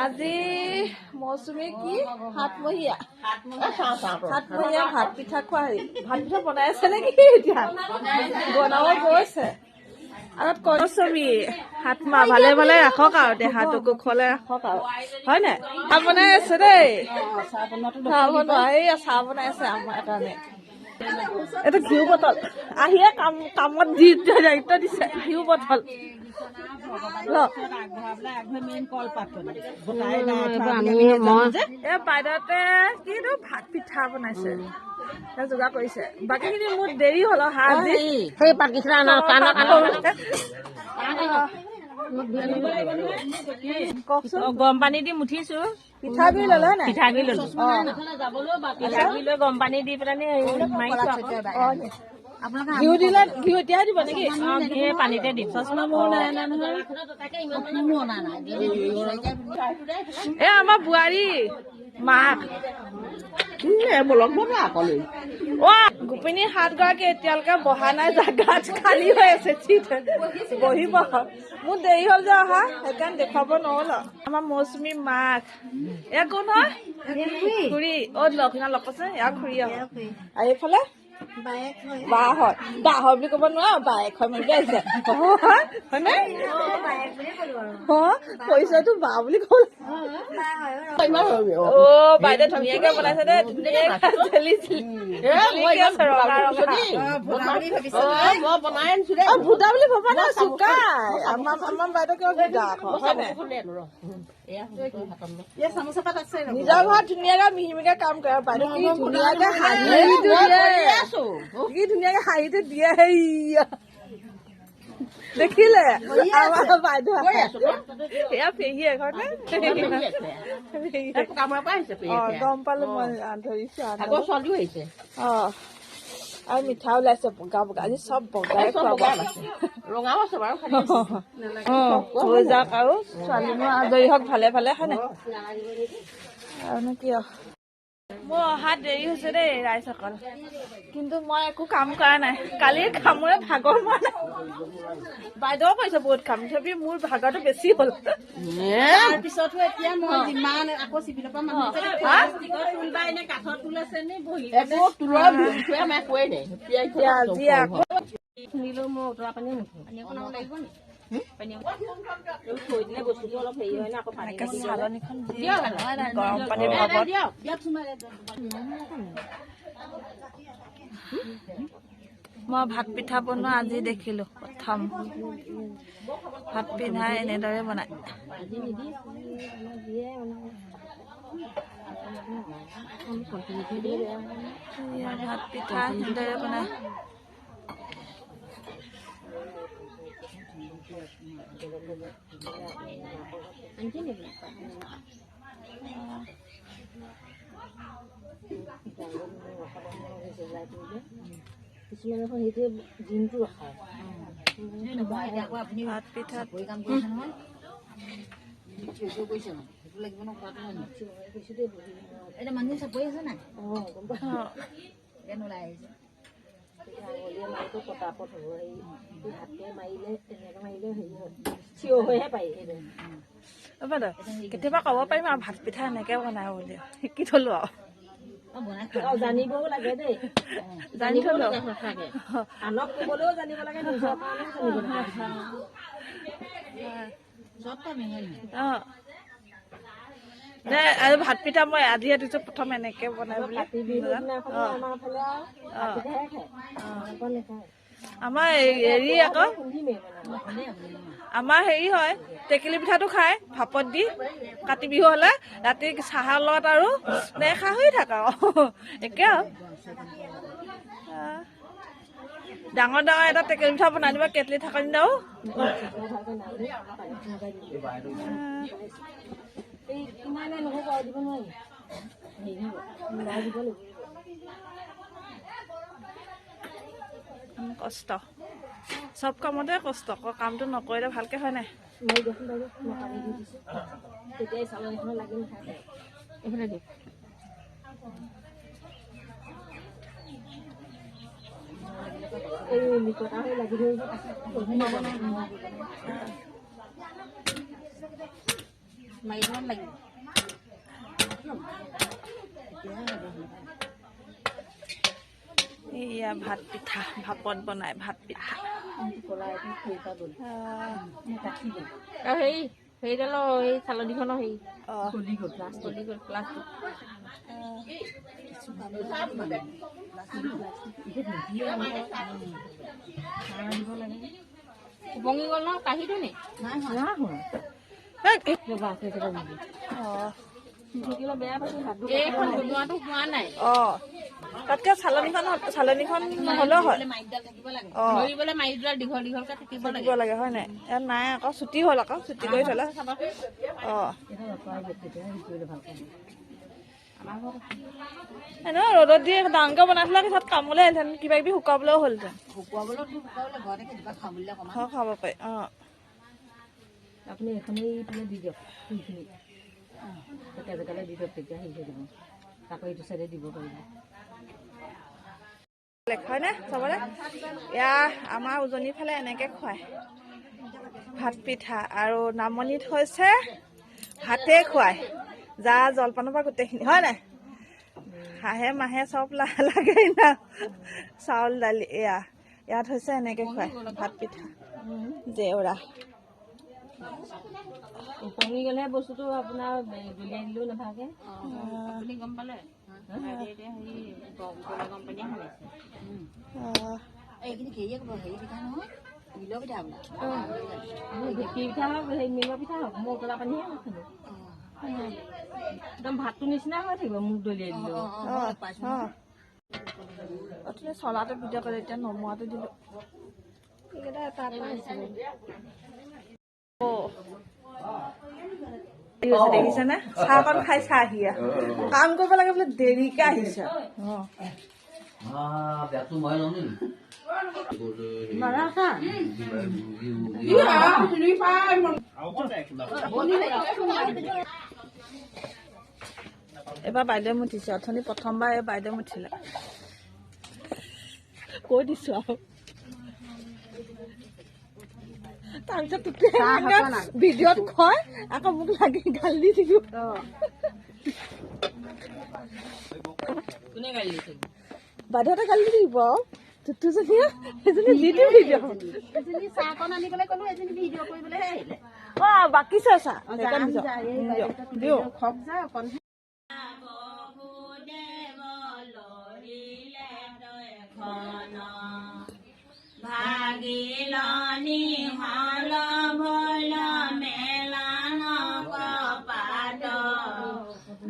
আজি মৌচুমী কি সাতমহীয়া ভাত পিঠা খোৱা ভাত পিঠা বনাই আছে নেকি এতিয়া বনাব গৈছে আৰু কৌচুমী সাতমাহ ভালে ভালে ৰাখক আৰু দেহাটো কুশলে ৰাখক আৰু হয় নাই চাহ বনাই আছে দেই চাহ বনোৱা এইয়া চাহ বনাই আছে আমাৰ কাৰণে এইটো ঘিউ বটল আহিয়ে কামত দায়িত্ব দিছে ঘিউ বটল বাইদেউতে কিনো ভাত পিঠা বনাইছে যোগাৰ কৰিছে বাকীখিনি মোৰ দেৰি হল গৰম পানী দি মুঠিছো পিঠাগুৰি ললে নাই পিঠাগুৰি ললো পিঠাগুৰি লৈ গৰম পানী দি পেলাই মাৰিছো ঘিউ দিলে ঘিউ এতিয়াই দিব নেকি পানীতে দিম এ আমাৰ বোৱাৰী মাক গোপিনী 7 গৰাকী এতিয়ালৈকে বহা নাই জাগাত খালী হৈ আছে বহিব মোৰ দেৰি হল যে অহা সেইকাৰণে দেখুৱাব নহল আমাৰ মৌচুমী মাক এয়া কোন হয় খুৰী লক্ষিণা লগ আছে ইয়াৰ খুৰী আৰু এইফালে বা হয় বা হয় বুলি কব নোৱাৰো বায়েক হয় মানে আহিছে হয়নে কৈছতো বা বুলি কব বাইদেউ ধুনীয়াকে বনাইছে দেই ভূতা বুলি ভবা নাই চুকাই আমাৰ বাইদেউ কিয় ভূতা নিজৰ ঘৰত ধুনীয়াকে মিহিমিকে কাম কৰে বাইদেউ কি ধুনীয়াকে কি ধুনীয়াকে হাঁহিটো দিয়ে হেৰিয়া দেখিলে আমাৰ বাইদেউ এয়া পেহী এঘৰতে গম পালো মই ধৰিছো আৰু মিঠা ওলাইছে বগা বগা আজি চব বগাই ৰঙাও আছে বাৰু হৈ যাওক আৰু ছোৱালীনো আজৰি হওক ভালে ভালে হয় নাই আৰুনো কিয় মোৰ অহা দেৰি হৈছে দেই ৰাইজসকল কিন্তু মই একো কাম কৰা নাই কালিৰ কামৰে ভাগৰ মৰা নাই বাইদেউ কৈছে বহুত কাম তথাপি মোৰ ভাগৰটো বেছি হ'ল তাৰপিছতো এতিয়া মই যিমান আকৌ চিভিলৰ পৰা মানুহ কাঠত তোলাইছে নে বহি আজি আকৌ শুনিলো মই উতৰা পানী লাগিব নি চালনীখন গৰম পানী মই ভাত পিঠা বনোৱা আজি দেখিলো প্ৰথম ভাত পিঠা এনেদৰে বনাই ভাত পিঠা এনেদৰে বনাই কিছুমানে সেইটো দিনটো ৰখায় ভাত পিঠা এতিয়া মানুহ চাপৰি আছে নাই গম পাই ওলাই আহিছে পতাপত হ'ব হাতে মাৰিলে তেনেকে মাৰিলে হেৰি হয় চিঞৰ হৈহে পাৰি কেতিয়াবা ক'ব পাৰিম আৰু ভাত পিঠা এনেকে বনাই বুলি শিকি থলো আৰু জানিবও লাগে দেই জানি থলো আনক কবলৈও জানিব লাগে নিজৰ আৰু ভাত পিঠা মই আজি দিছো প্ৰথম এনেকে বনাই আমাৰ হেৰি আকৌ আমাৰ হেৰি হয় টেকেলি পিঠাটো খাই ভাপত দি কাতি বিহু হলে ৰাতি চাহৰ লগত আৰু নেখা হৈ থাকা একে ডাঙৰ ডাঙৰ এটা টেকেলি পিঠা বনাই দিবা কেটলি থকা দিনাও কষ্ট চব কামতে কষ্ট কামটো নকৰিলে ভালকে হয় নাই মাৰিব লাগিব এয়া ভাত পিঠা ভাপত বনাই ভাত পিঠা সেইডালৰ এই চালনীখনৰ হেৰি গলি গ'ল প্লাষ্টিক উপঙি গ'ল ন কাঁহীটো নি বেয়া এইখন বনোৱাটো হোৱা নাই তাতকে চালনীখন নহ'লেও হয় ধৰিবলৈ মাৰিডাল দীঘল দীঘলকে থাকিব লাগে হয় নাই ইয়াত নাই আকৌ ছুটি হ'ল আকৌ ছুটি কৰি থ'লে এনেও ৰ'দত দি ডাঙৰকৈ বনাই থ'লে পিছত কামলৈ আহিলহেঁতেন কিবা কিবি শুকাবলৈও হ'লহেঁতেন খাব পাৰি আপুনি এখনেই দি দিয়ক সেইখিনি জেগালৈ দি দিয়ক তেতিয়া হেৰি হৈ দিব আকৌ এইটো চাইডে দিব পাৰিব হয়নে চবৰে এয়া আমাৰ উজনিৰ ফালে এনেকৈ খুৱায় ভাত পিঠা আৰু নামনিত হৈছে ভাতে খুৱায় যা জলপানৰ পৰা গোটেইখিনি হয় নাই হাঁহে মাহে চব লাগে না চাউল দালি এয়া ইয়াত হৈছে এনেকৈ খুৱায় ভাত পিঠা জেউৰা উপঙি গ'লে বস্তুটো আপোনাৰ দলিয়াই দিলেও নাথাকে আপুনি গম পালে গম পানী এইখিনি হেৰি পিঠা নহয় মিলৰ পিঠা আপোনাৰ ঢেঁকী পিঠা হওক সেই মিলৰ পিঠা হওক মই উতলা পানীহে নাখালোঁ একদম ভাতটো নিচিনা হৈ থাকিব মোক দলিয়াই দিলেও চলাটো ভিডিঅ' কৰে এতিয়া নমোৱাটো দিলোঁ এইকেইটা এটা দেখিছেনে চাহকণ খাই চাহ আহি কাম কৰিব লাগে বোলে দেৰিকে আহিছে এবাৰ বাইদেউ মুঠিছে অথনি প্ৰথমবাৰ এই বাইদেউ মুঠিলে কৈ দিছো আৰু তাৰপিছত ভিডিঅ'ত কয় আকৌ মোক লাগি গালি দি থাকিব বাইদেউহঁতে গালি দি থাকিব তুতুজনীয়ে সেইজনী দি দিম ভিডিঅ' চাহকণ আনিবলৈ ক'লো এজনী ভিডিঅ' কৰিবলৈ আহিলে বাকী চাহ দিওঁ ভাগিলনি হল ভল মেলান কপাত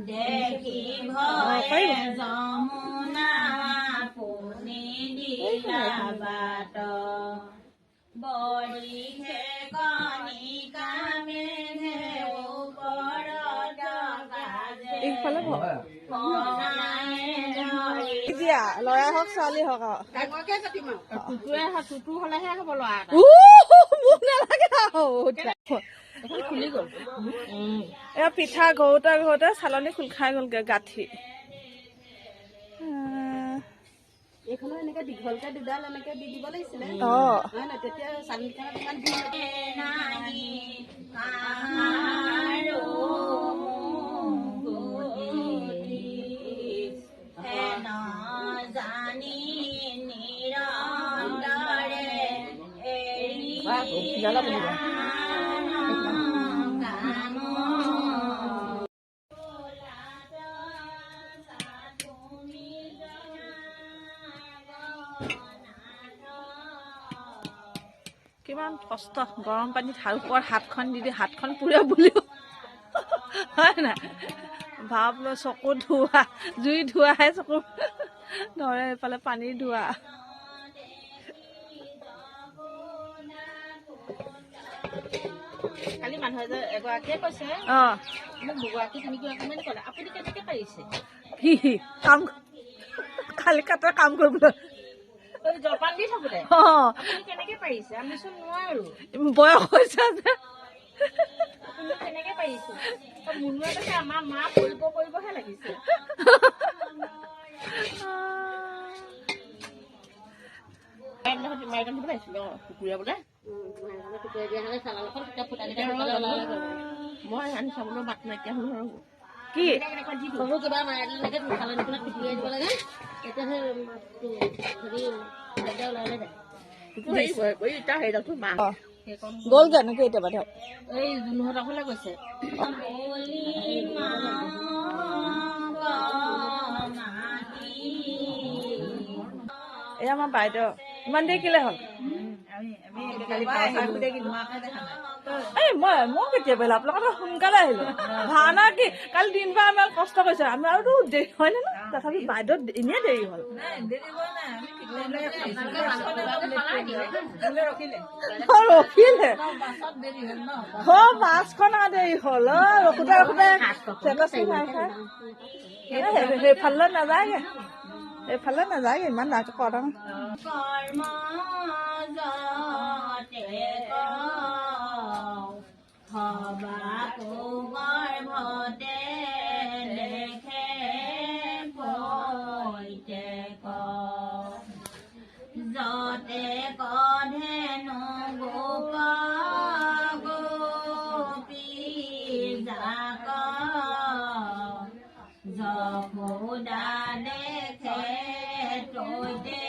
দেখি ভয়ে যমুনা পুনি দিলা বাট বৰিষে কণিকা মেঘে ওপৰত এইফালে ল'ৰা হওক ছোৱালী হওক টুটু হলেহে হ'ব ল'ৰা মোক নালাগে খুলি গ'ল এয়া পিঠা ঘৰতে চালনী খোল খাই গ'লগে গাঁঠি এইখনো এনেকে দীঘলকে দুডাল এনেকে দি দিব লাগিছিলে তেতিয়া চালনীখনত কিমান কষ্ট গৰম পানীত ওপৰত হাতখন দি হাতখন পুৰে বুলিও হয় নাই ভাৱ লৈ চকু ধোৱা জুই ধোৱাহে চকু ধৰে এইফালে পানী ধোৱা কালি মানুহ এগৰাকীয়ে কৈছে মোক দুগৰাকী তিনিগৰাকী মানে ক'লে আপুনি কেনেকে পাৰিছে কাম খালি কাটে কাম কৰিবলৈ জলপান দি থাকোতে কেনেকে পাৰিছে আমি চোন নোৱাৰো বয়স হৈছে যে আপুনি কেনেকে পাৰিছে মুনুৱে কৈছে আমাৰ মা কৰিবহে লাগিছে মাইকন দিব লাগিছিল কুকুৰীয়া বোলে কুকুৰীয়া দিয়া হ'লে চালালখন ফুটানি মই আনি চাবলৈ বাট নাইকিয়া হ'ল আৰু কি সৰু কিবা মাৰি দিলে খালে নিচিনা পিটিয়াই দিব লাগে তেতিয়া সেই হেৰি ওলাই যায় গ'লগে নেকি এতিয়া বাধক এই জোনহঁতৰ ফালে গৈছে এয়া আমাৰ বাইদেউ ইমান দেৰি কেলে হ'ল মই কেতিয়া পাৰিলো আপোনালোকৰ সোনকালে আহিলো ভাওনা কি কালি দিনবাৰ আমি কষ্ট কৰিছো আমি আৰু দেৰি হয় নে তথাপি বাইদেউ এনেই দেৰি হ'ল ৰখিলে মাছখন দেৰি হ'ল ৰখোতে ৰখোতে খাই খাই সেইফালে নাযায়গে এইফালে নাযায়গে ইমান নাটক কৰা যতে কধেনু গোপী যাক যশোদা দেখে তৈতে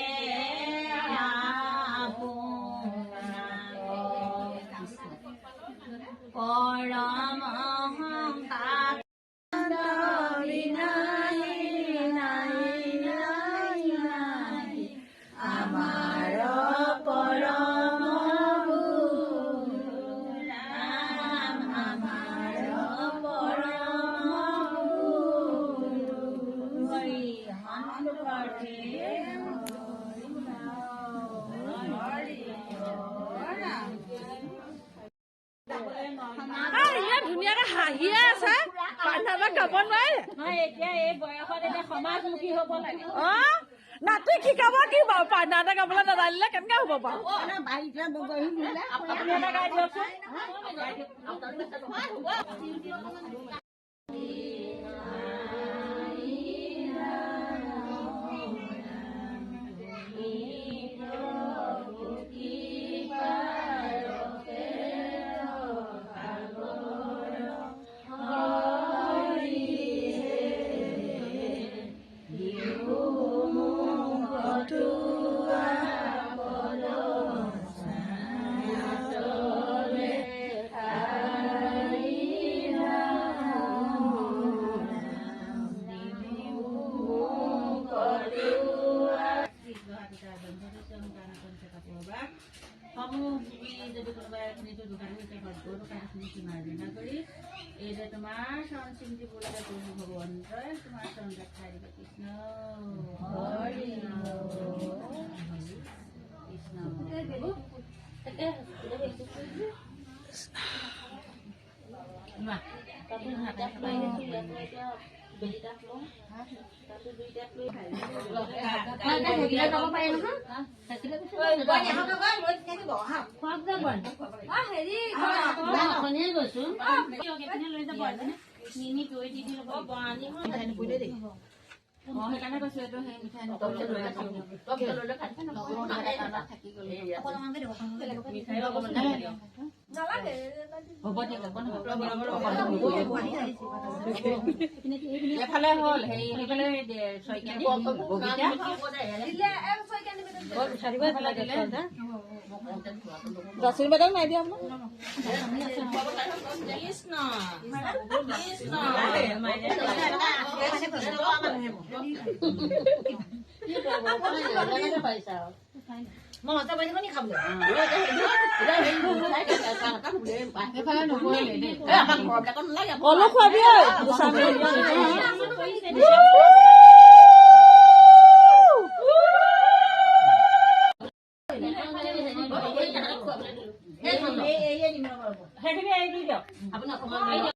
পৰম অহংকাৰ আমাৰ পৰম আমাৰ পৰম ধুনীয়াকে হাঁহিয়ে আছে পাঞ্জাবা গাব নোৱাৰে এতিয়া এই বয়সত এতিয়া সমাজমুখী হ'ব লাগে নাতি শিকাব কি বাৰু পাঞ্জা এটা গাবলৈ নাজানিলে কেনেকে হ'ব বাৰু আপুনি এটা গাই দিয়কচোন এইটা তোমাৰ শৰণ চিন্তি বলতে প্ৰভু ভগৱান তোমাৰ শৰণ দেখাই দিব কৃষ্ণ হৰি সেইকাৰণে কৈছো এইটো সেই মিঠাই এফালে হ'ল হেৰি সেইফালে আশীৰ্বাদক নাই দিয়া কলো খুৱাবি সেইখিনি